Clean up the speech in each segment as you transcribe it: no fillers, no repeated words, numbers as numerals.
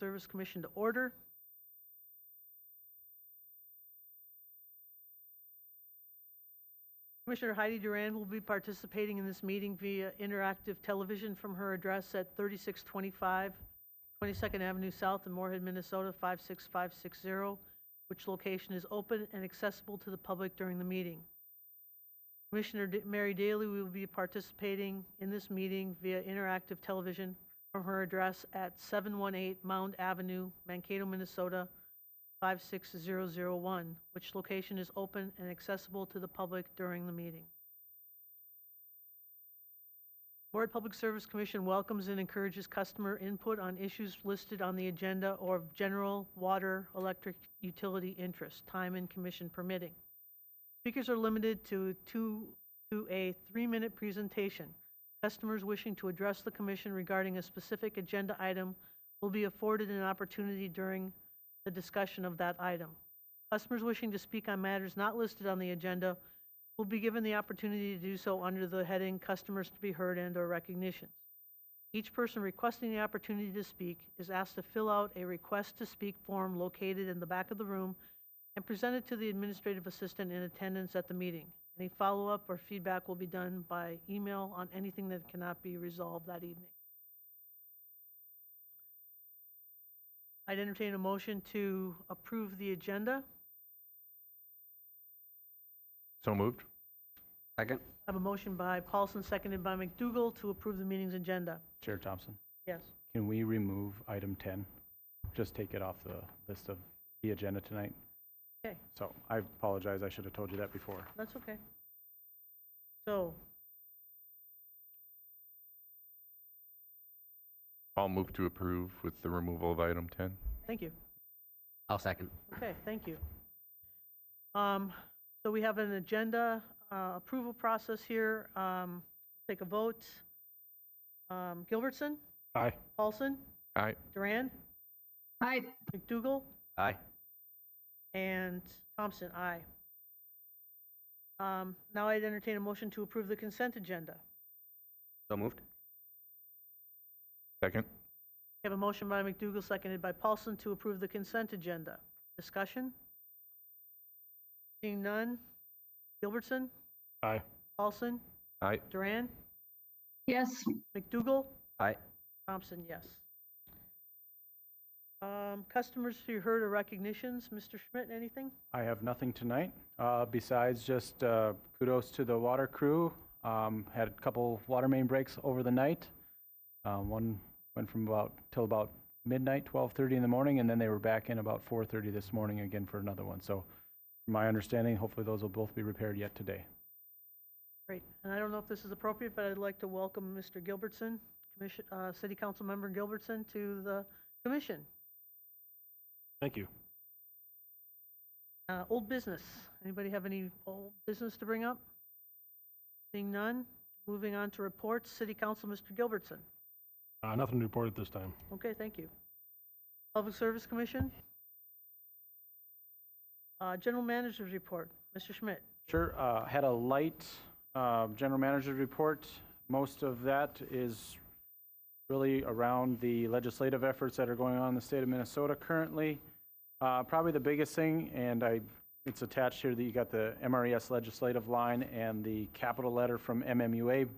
Service Commission to order. Commissioner Heidi Duran will be participating in this meeting via interactive television from her address at 3625 22nd Avenue South in Moorhead, Minnesota 56560, which location is open and accessible to the public during the meeting. Commissioner Mary Daly will be participating in this meeting via interactive television from her address at 718 Mound Avenue, Mankato, Minnesota 56001, which location is open and accessible to the public during the meeting. Moorhead Public Service Commission welcomes and encourages customer input on issues listed on the agenda or of general water, electric, utility interest, time and commission permitting. Speakers are limited to a 3-minute presentation. Customers wishing to address the commission regarding a specific agenda item will be afforded an opportunity during the discussion of that item. Customers wishing to speak on matters not listed on the agenda will be given the opportunity to do so under the heading Customers to be Heard and/or Recognitions. Each person requesting the opportunity to speak is asked to fill out a request to speak form located in the back of the room and present it to the administrative assistant in attendance at the meeting. Any follow-up or feedback will be done by email on anything that cannot be resolved that evening. I'd entertain a motion to approve the agenda. So moved. Second. I have a motion by Paulson, seconded by McDougall, to approve the meeting's agenda. Chair Thompson, Yes. can we remove item 10? Just take it off the list of the agenda tonight. Okay. So I apologize, I should have told you that before. That's okay. So, I'll move to approve with the removal of item 10. thank you. I'll second. Okay, thank you. So we have an agenda approval process here. Take a vote. Gilbertson? Aye. Paulson? Aye. Duran? Aye. McDougall? Aye. And Thompson, aye. Now I'd entertain a motion to approve the consent agenda. So moved. Second. We have a motion by McDougall, seconded by Paulson, to approve the consent agenda. Discussion? Seeing none. Gilbertson? Aye. Paulson? Aye. Duran? Yes. McDougall? Aye. Thompson, yes. Customers to be heard or recognitions. Mr. Schmidt, anything? I have nothing tonight, besides just kudos to the water crew. Had a couple water main breaks over the night. One went from till about midnight, 12:30 in the morning, and then they were back in about 4:30 this morning again for another one. So from my understanding, hopefully those will both be repaired yet today. Great. And I don't know if this is appropriate, but I'd like to welcome Mr. Gilbertson, City Council Member Gilbertson, to the commission. Thank you. Old business. Anybody have any old business to bring up? Seeing none, moving on to reports. City Council, Mr. Gilbertson. Nothing to report at this time. Okay, thank you. Public Service Commission. General Manager's report. Mr. Schmidt. Sure. Had a light general manager's report. Most of that is really around the legislative efforts that are going on in the state of Minnesota currently. Probably the biggest thing, and it's attached here, that you got the MRES legislative line and the capital letter from MMUA,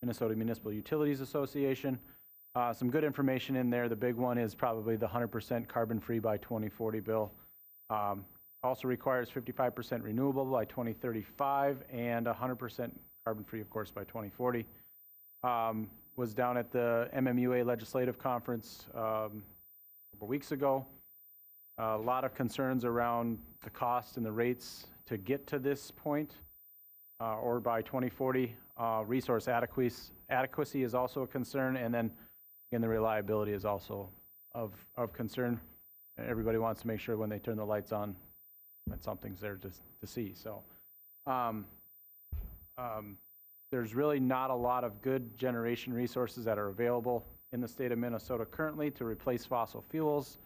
Minnesota Municipal Utilities Association. Some good information in there. The big one is probably the 100% carbon-free by 2040 bill. Also requires 55% renewable by 2035 and 100% carbon-free, of course, by 2040. Was down at the MMUA Legislative Conference a couple weeks ago. A lot of concerns around the cost and the rates to get to this point, or by 2040. Resource adequacy is also a concern, and then again, the reliability is also of concern. Everybody wants to make sure when they turn the lights on that something's there to see. So there's really not a lot of good generation resources that are available in the state of Minnesota currently to replace fossil fuels,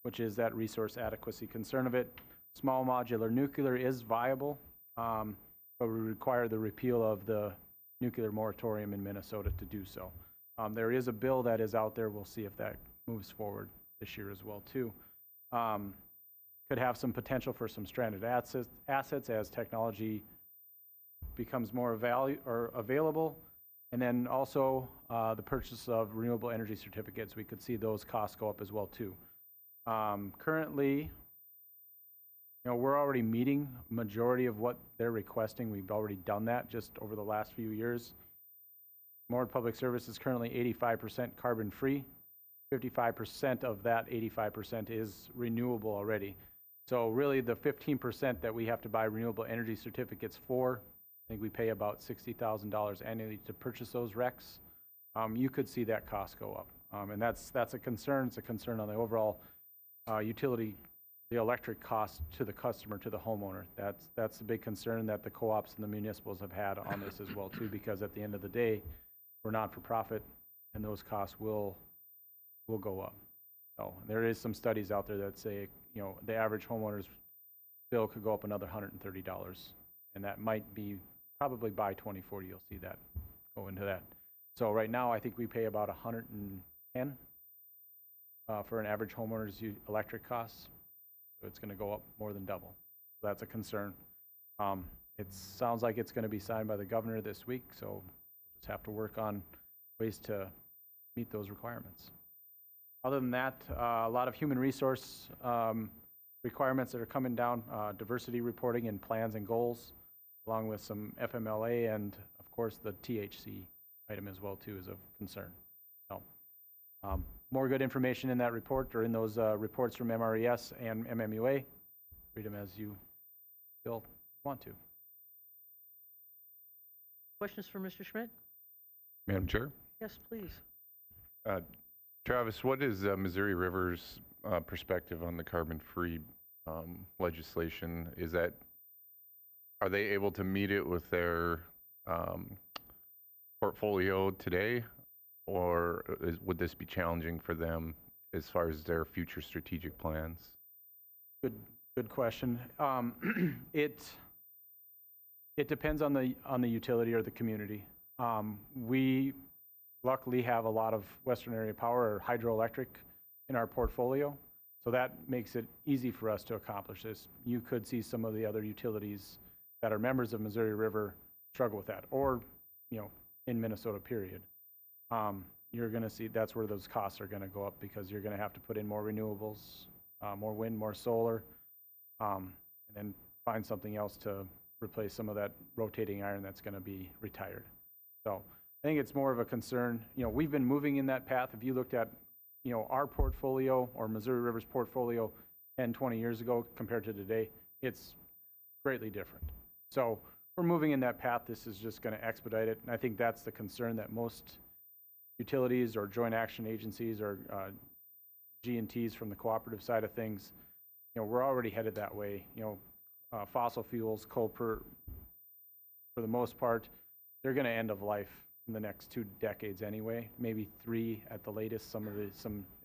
which is that resource adequacy concern of it. Small modular nuclear is viable, but we require the repeal of the nuclear moratorium in Minnesota to do so. There is a bill that is out there. We'll see if that moves forward this year as well, too. Could have some potential for some stranded assets as technology becomes more available. And then also the purchase of renewable energy certificates. We could see those costs go up as well, too. Currently, we're already meeting majority of what they're requesting. We've already done that just over the last few years. Moorhead Public Service is currently 85% carbon-free. 55% of that 85% is renewable already. So really the 15% that we have to buy renewable energy certificates for, I think we pay about $60,000 annually to purchase those RECs. You could see that cost go up. And that's a concern. It's a concern on the overall utility, the electric cost to the customer, to the homeowner. That's the big concern that the co-ops and the municipals have had on this as well too, because at the end of the day, we're not for profit and those costs will go up. So there is some studies out there that say, the average homeowner's bill could go up another $130. And that might be probably by 2040, you'll see that go into that. So right now, I think we pay about $110 for an average homeowner's electric costs. So it's going to go up more than double. So that's a concern. It sounds like it's going to be signed by the governor this week. So we'll just have to work on ways to meet those requirements. Other than that, a lot of human resource requirements that are coming down, diversity reporting and plans and goals, along with some FMLA and, of course, the THC item as well, too, is of concern. So more good information in that report or in those reports from MRES and MMUA. Read them as you feel want to. Questions for Mr. Schmidt? Madam Chair? Yes, please. Travis, what is Missouri River's perspective on the carbon-free legislation? Are they able to meet it with their portfolio today, or would this be challenging for them as far as their future strategic plans? Good question. It depends on the utility or the community. We luckily have a lot of Western Area Power or hydroelectric in our portfolio, so that makes it easy for us to accomplish this. You could see some of the other utilities that are members of Missouri River struggle with that, or in Minnesota, period. You're going to see that's where those costs are going to go up, because you're going to have to put in more renewables, more wind, more solar, and then find something else to replace some of that rotating iron that's going to be retired. So I think it's more of a concern. We've been moving in that path. If you looked at, our portfolio or Missouri River's portfolio 10, 20 years ago compared to today, it's greatly different. So we're moving in that path. This is just going to expedite it. And I think that's the concern that most utilities or joint action agencies or G&Ts from the cooperative side of things, we're already headed that way. Fossil fuels, coal, for the most part, they're going to end of life in the next 2 decades anyway, maybe 3 at the latest.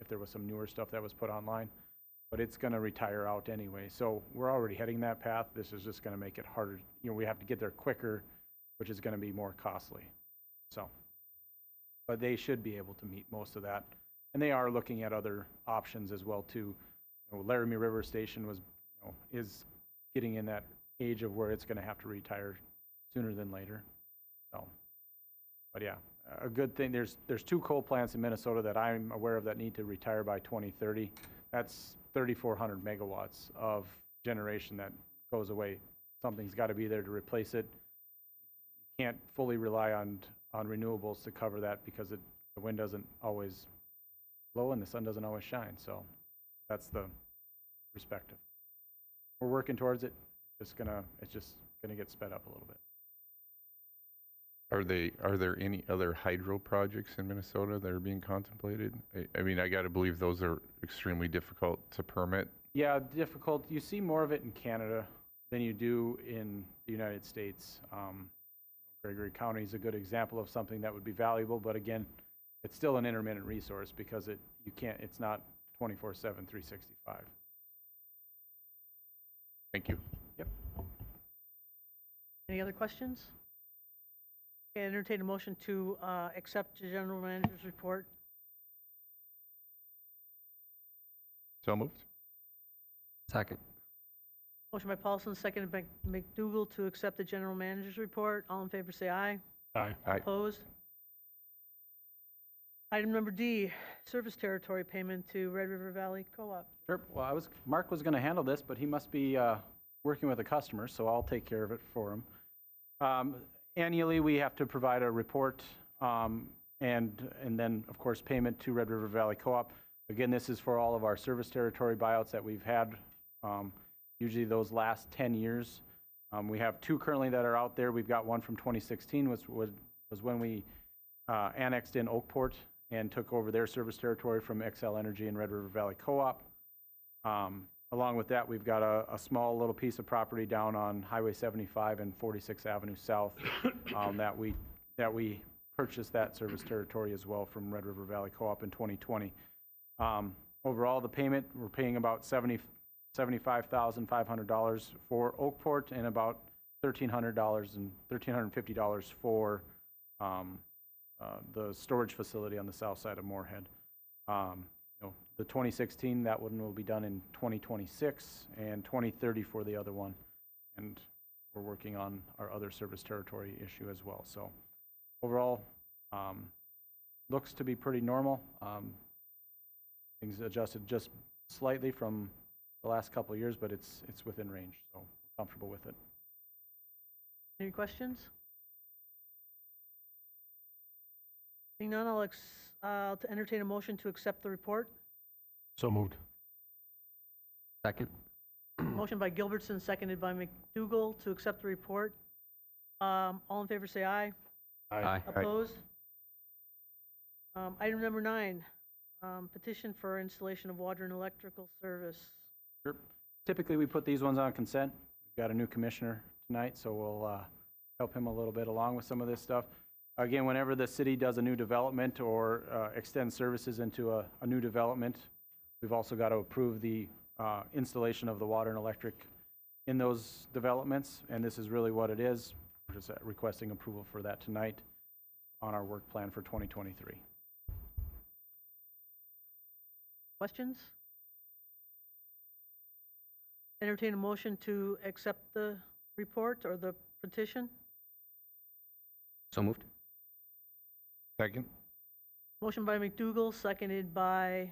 If there was some newer stuff that was put online, but it's going to retire out anyway. So we're already heading that path. This is just going to make it harder. We have to get there quicker, which is going to be more costly. So, but they should be able to meet most of that, and they are looking at other options as well too. Laramie River Station is getting in that age of where it's going to have to retire sooner than later. So, but yeah, a good thing. There's 2 coal plants in Minnesota that I'm aware of that need to retire by 2030. That's 3,400 megawatts of generation that goes away. Something's got to be there to replace it. You can't fully rely on renewables to cover that, because the wind doesn't always blow and the sun doesn't always shine. So that's the perspective. We're working towards it. It's just gonna get sped up a little bit. Are there any other hydro projects in Minnesota that are being contemplated? I mean, I got to believe those are extremely difficult to permit. Yeah, difficult. You see more of it in Canada than you do in the United States. Gregory County is a good example of something that would be valuable, but again, it's still an intermittent resource because it's not 24/7, 365. Thank you. Yep. Any other questions? Okay, I entertain a motion to accept the general manager's report. So moved. Second. Motion by Paulson, seconded by McDougal to accept the general manager's report. All in favor, say aye. Aye. Aye. Opposed? Item number D, service territory payment to Red River Valley Co-op. Sure. Well, Mark was going to handle this, but he must be working with a customer, so I'll take care of it for him. Annually, we have to provide a report, and then, of course, payment to Red River Valley Co-op. Again, this is for all of our service territory buyouts that we've had, usually those last 10 years. We have 2 currently that are out there. We've got one from 2016, which was when we annexed in Oakport and took over their service territory from XL Energy and Red River Valley Co-op. Along with that, we've got a small little piece of property down on Highway 75 and 46th Avenue South that we purchased that service territory as well from Red River Valley Co-op in 2020. Overall, the payment, we're paying about $75,500 for Oakport and about $1,350 for the storage facility on the south side of Moorhead. The 2016, that one will be done in 2026 and 2030 for the other one. And we're working on our other service territory issue as well. So overall, looks to be pretty normal. Things adjusted just slightly from the last couple of years, but it's within range, so we're comfortable with it. Any questions? Seeing none, I'll to entertain a motion to accept the report. So moved. Second. Motion by Gilbertson, seconded by McDougal to accept the report. All in favor, say aye. Aye. Opposed? Item number 9, petition for installation of water and electrical service. Sure. Typically, we put these ones on consent. We've got a new commissioner tonight, so we'll help him a little bit along with some of this stuff. Again, whenever the city does a new development or extends services into a new development, we've also got to approve the installation of the water and electric in those developments, and this is really what it is. We're just requesting approval for that tonight on our work plan for 2023. Questions? Entertain a motion to accept the report or the petition. So moved. Second. Motion by McDougal, seconded by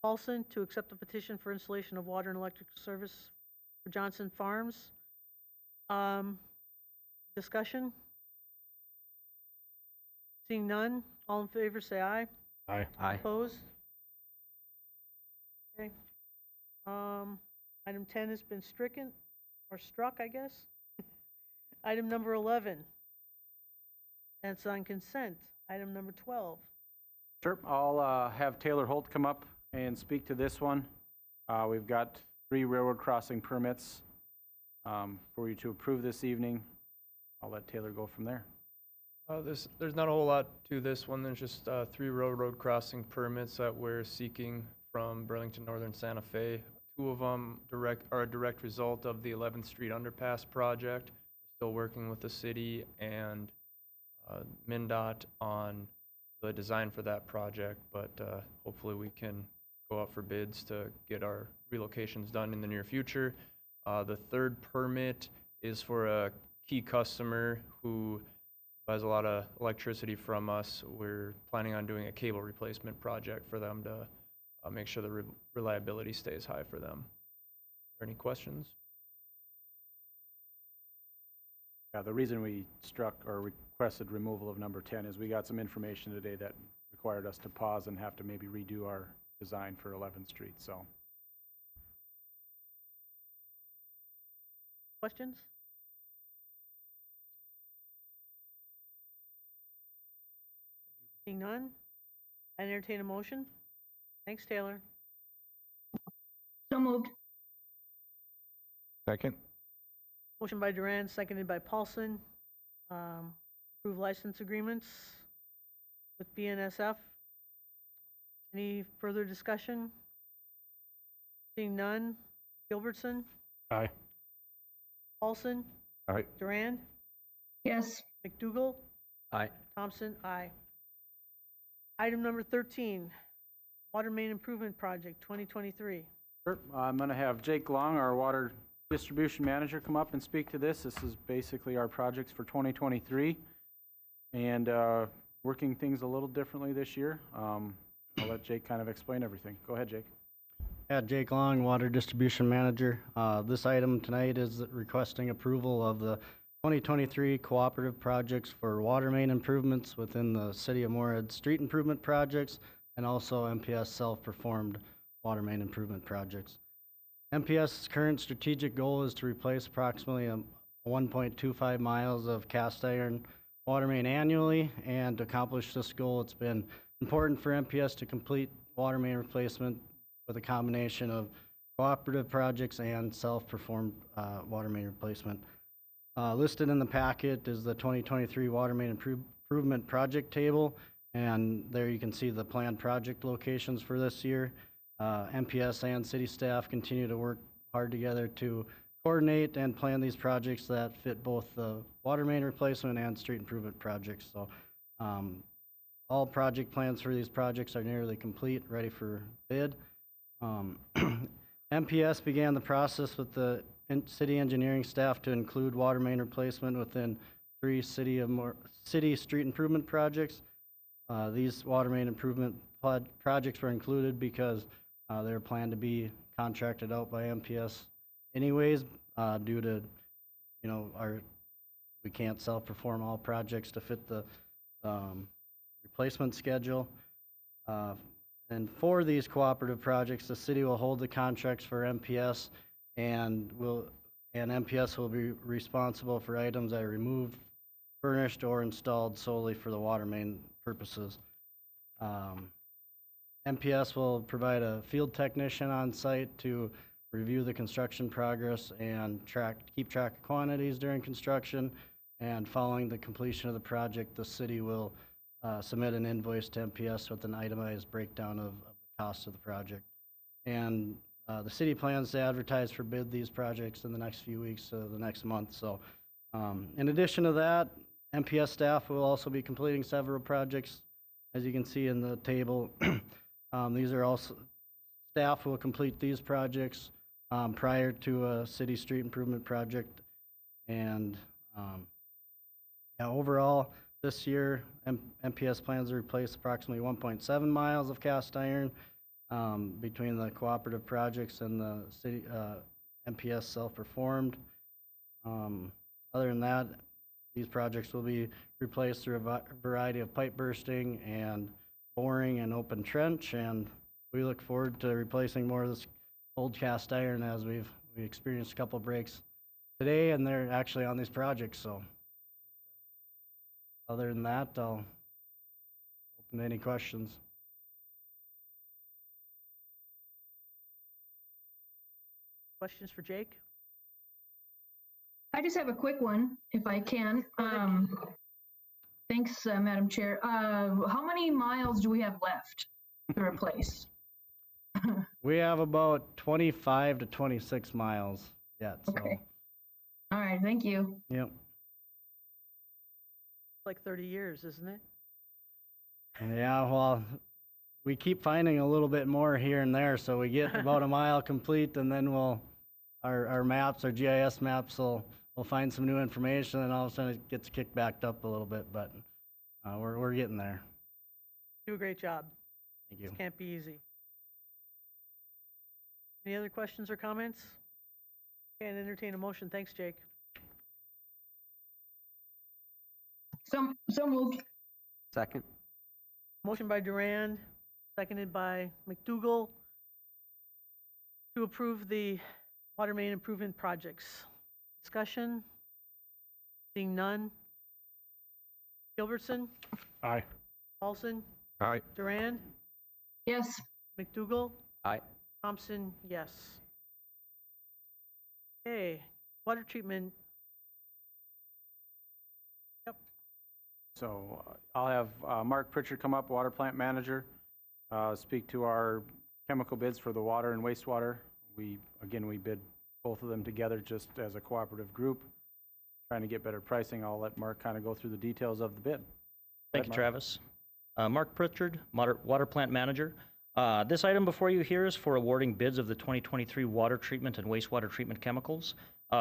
Paulson to accept the petition for installation of water and electric service for Johnson Farms. Discussion? Seeing none, all in favor say aye. Aye. Aye. Opposed? Okay. Item 10 has been stricken, or struck, I guess. Item number 11. And it's on consent. Item number 12. Sure. I'll have Taylor Holt come up and speak to this one. We've got 3 railroad crossing permits for you to approve this evening. I'll let Taylor go from there. There's not a whole lot to this one. There's just 3 railroad crossing permits that we're seeking from Burlington Northern Santa Fe. 2 of them are a direct result of the 11th Street Underpass project. We're still working with the city and MnDOT on the design for that project, but hopefully we can go out for bids to get our relocations done in the near future. The 3rd permit is for a key customer who buys a lot of electricity from us. We're planning on doing a cable replacement project for them to make sure the reliability stays high for them. Are there any questions? Yeah, the reason we struck or requested removal of number 10 is we got some information today that required us to pause and have to maybe redo our design for 11th Street, so. Questions? Seeing none, I entertain a motion. Thanks, Taylor. So moved. Second. Motion by Duran, seconded by Paulson. Approve license agreements with BNSF. Any further discussion? Seeing none. Gilbertson, Aye. Paulson, Aye. Duran, Yes. McDougal, Aye. Thompson, aye. Item number 13, Water Main Improvement Project 2023. Sure. I'm going to have Jake Long, our water distribution manager, come up and speak to this. This is basically our projects for 2023 and working things a little differently this year. I'll let Jake kind of explain everything. Go ahead, Jake. Yeah, Jake Long, Water Distribution Manager. This item tonight is requesting approval of the 2023 cooperative projects for water main improvements within the City of Moorhead street improvement projects and also MPS self-performed water main improvement projects. MPS's current strategic goal is to replace approximately 1.25 miles of cast iron water main annually, and to accomplish this goal, it's been important for MPS to complete water main replacement with a combination of cooperative projects and self-performed water main replacement. Listed in the packet is the 2023 water main improvement project table, and there you can see the planned project locations for this year. MPS and city staff continue to work hard together to coordinate and plan these projects that fit both the water main replacement and street improvement projects. So all project plans for these projects are nearly complete, ready for bid. MPS began the process with the city engineering staff to include water main replacement within 3 city street improvement projects. These water main improvement projects were included because they were planned to be contracted out by MPS anyways, due to, we can't self-perform all projects to fit the replacement schedule. And for these cooperative projects, the city will hold the contracts for MPS, and MPS will be responsible for items that are removed, furnished, or installed solely for the water main purposes. MPS will provide a field technician on site to review the construction progress and keep track of quantities during construction. And following the completion of the project, the city will submit an invoice to MPS with an itemized breakdown of the cost of the project. And the city plans to advertise for bid these projects in the next few weeks, the next month. So in addition to that, MPS staff will also be completing several projects, as you can see in the table. These are also, staff will complete these projects prior to a city street improvement project. And overall, this year, MPS plans to replace approximately 1.7 miles of cast iron between the cooperative projects and the city MPS self-performed. Other than that, these projects will be replaced through a variety of pipe bursting and boring and open trench, and we look forward to replacing more of this old cast iron as we experienced a couple breaks today, and they're actually on these projects. So other than that, I'll open to any questions. Questions for Jake? I just have a quick one, if I can. Thanks, Madam Chair. How many miles do we have left to replace? We have about 25 to 26 miles yet. So. Okay. All right, thank you. Yep. Like 30 years, isn't it? Yeah, well, we keep finding a little bit more here and there, so we get about a mile complete, and then our maps, our GIS maps, we'll find some new information, and all of a sudden it gets kicked back up a little bit, but we're getting there. Do a great job. Thank you. This can't be easy. Any other questions or comments? Can't entertain a motion. Thanks, Jake. So moved. Second. Motion by Durand, seconded by McDougall to approve the water main improvement projects. Discussion? Seeing none. Gilbertson? Aye. Paulson? Aye. Durand? Yes. McDougall? Aye. Thompson, yes. Okay, water treatment. Yep. So I'll have Mark Pritchard come up, water plant manager, speak to our chemical bids for the water and wastewater. We bid both of them together just as a cooperative group, trying to get better pricing. I'll let Mark kind of go through the details of the bid. Thank you, Travis. Mark Pritchard, water plant manager. This item before you here is for awarding bids of the 2023 water treatment and wastewater treatment chemicals.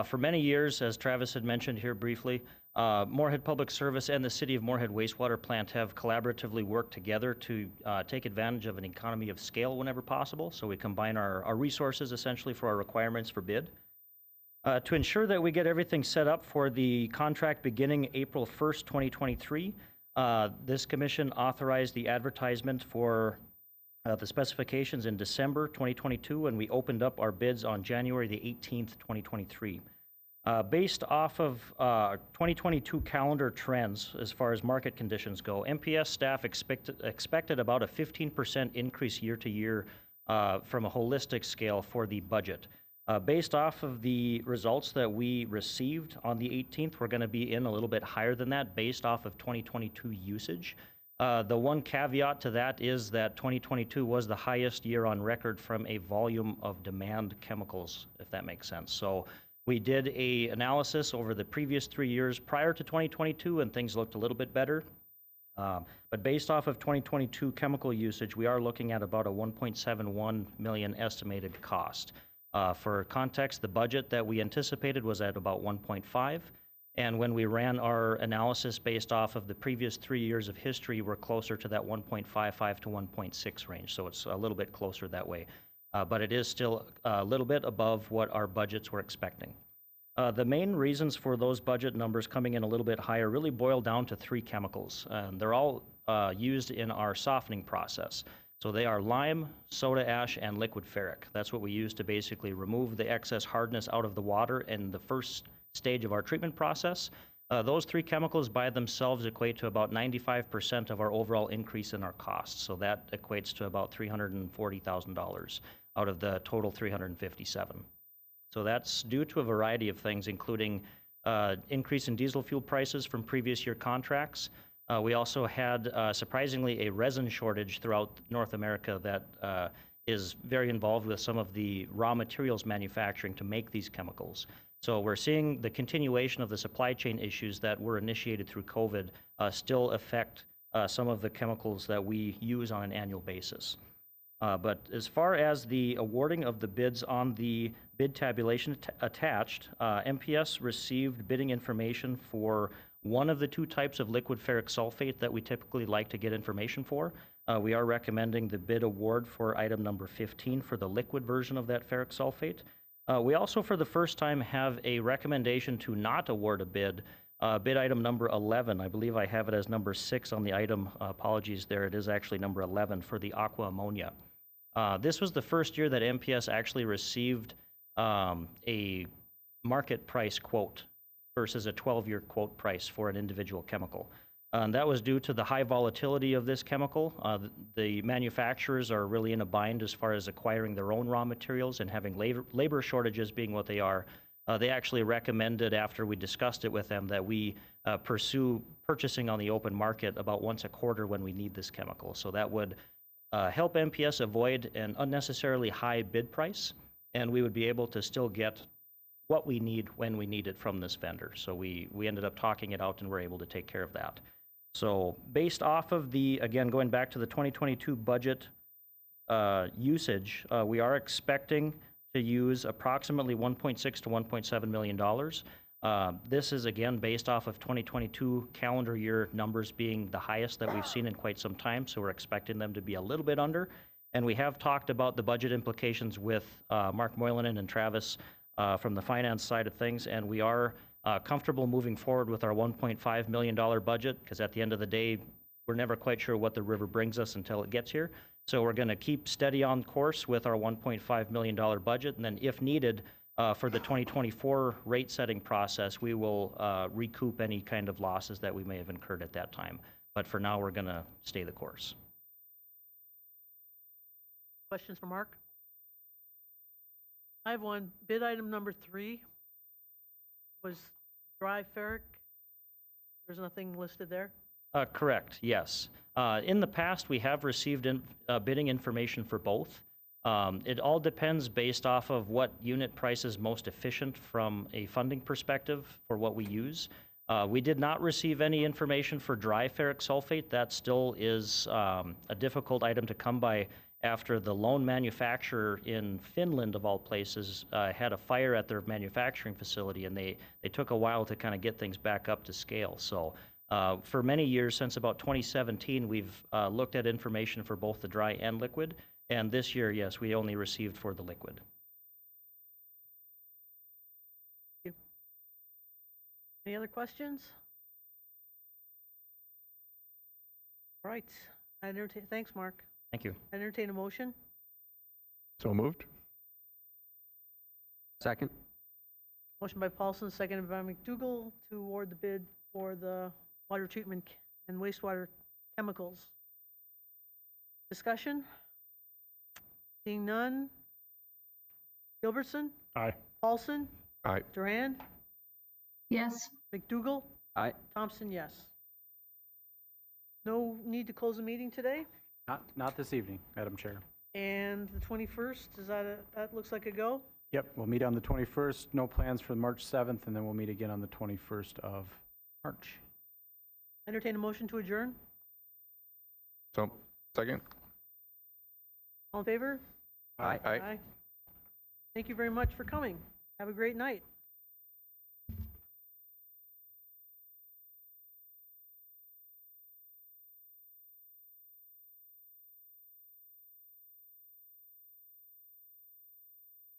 For many years, as Travis had mentioned here briefly, Moorhead Public Service and the City of Moorhead Wastewater Plant have collaboratively worked together to take advantage of an economy of scale whenever possible. So we combine our resources essentially for our requirements for bid. To ensure that we get everything set up for the contract beginning April 1st, 2023, this commission authorized the advertisement for the specifications in December 2022, and we opened up our bids on January the 18th, 2023. Based off of 2022 calendar trends as far as market conditions go, MPS staff expected about a 15% increase year to year from a holistic scale for the budget. Based off of the results that we received on the 18th, we're going to be in a little bit higher than that based off of 2022 usage. The one caveat to that is that 2022 was the highest year on record from a volume of demand chemicals, if that makes sense. So we did a analysis over the previous 3 years prior to 2022, and things looked a little bit better. But based off of 2022 chemical usage, we are looking at about a 1.71 million estimated cost. For context, the budget that we anticipated was at about 1.5. And when we ran our analysis based off of the previous 3 years of history, we're closer to that 1.55 to 1.6 range. So it's a little bit closer that way. But it is still a little bit above what our budgets were expecting. The main reasons for those budget numbers coming in a little bit higher really boil down to 3 chemicals. They're all used in our softening process. So they are lime, soda ash, and liquid ferric. That's what we use to basically remove the excess hardness out of the water in the first stage of our treatment process. Those 3 chemicals by themselves equate to about 95% of our overall increase in our costs. So that equates to about $340,000 out of the total $357,000. So that's due to a variety of things, including increase in diesel fuel prices from previous year contracts. We also had, surprisingly, a resin shortage throughout North America that is very involved with some of the raw materials manufacturing to make these chemicals. So we're seeing the continuation of the supply chain issues that were initiated through COVID still affect some of the chemicals that we use on an annual basis. But as far as the awarding of the bids on the bid tabulation attached, MPS received bidding information for one of the 2 types of liquid ferric sulfate that we typically like to get information for. We are recommending the bid award for item number 15 for the liquid version of that ferric sulfate. We also, for the first time, have a recommendation to not award a bid. Bid item number 11, I believe I have it as number 6 on the item. Apologies there, it is actually number 11 for the aqua ammonia. This was the first year that MPS actually received a market price quote versus a 12-year quote price for an individual chemical. That was due to the high volatility of this chemical. The manufacturers are really in a bind as far as acquiring their own raw materials and having labor shortages being what they are. They actually recommended, after we discussed it with them, that we pursue purchasing on the open market about once a quarter when we need this chemical. So that would help MPS avoid an unnecessarily high bid price, and we would be able to still get what we need when we need it from this vendor. So we ended up talking it out and we're able to take care of that. So based off of the, again, going back to the 2022 budget usage, we are expecting to use approximately $1.6 to $1.7 million. This is, again, based off of 2022 calendar year numbers being the highest that we've seen in quite some time, so we're expecting them to be a little bit under. And we have talked about the budget implications with Mark Moylanen and Travis from the finance side of things, and we are comfortable moving forward with our $1.5 million budget, because at the end of the day, we're never quite sure what the river brings us until it gets here. So we're going to keep steady on course with our $1.5 million budget, and then if needed, for the 2024 rate setting process, we will recoup any kind of losses that we may have incurred at that time. But for now, we're going to stay the course. Questions for Mark? I have one. Bid item number 3 was dry ferric. There's nothing listed there? Correct, yes. In the past, we have received bidding information for both. It all depends based off of what unit price is most efficient from a funding perspective for what we use. We did not receive any information for dry ferric sulfate. That still is a difficult item to come by after the lone manufacturer in Finland, of all places, had a fire at their manufacturing facility, and they took a while to kind of get things back up to scale. So for many years, since about 2017, we've looked at information for both the dry and liquid, and this year, yes, we only received for the liquid. Any other questions? All right. Thanks, Mark. Thank you. I entertain a motion. So moved? Second. Motion by Paulson, seconded by McDougall to award the bid for the water treatment and wastewater chemicals. Discussion? Seeing none. Gilbertson? Aye. Paulson? Aye. Durand? Yes. McDougall? Aye. Thompson, yes. No need to close the meeting today? Not this evening, Madam Chair. And the 21st, that looks like a go? Yep, we'll meet on the 21st. No plans for March 7th, and then we'll meet again on the 21st of March. Entertain a motion to adjourn? So, second? All in favor? Aye. Aye. Thank you very much for coming. Have a great night.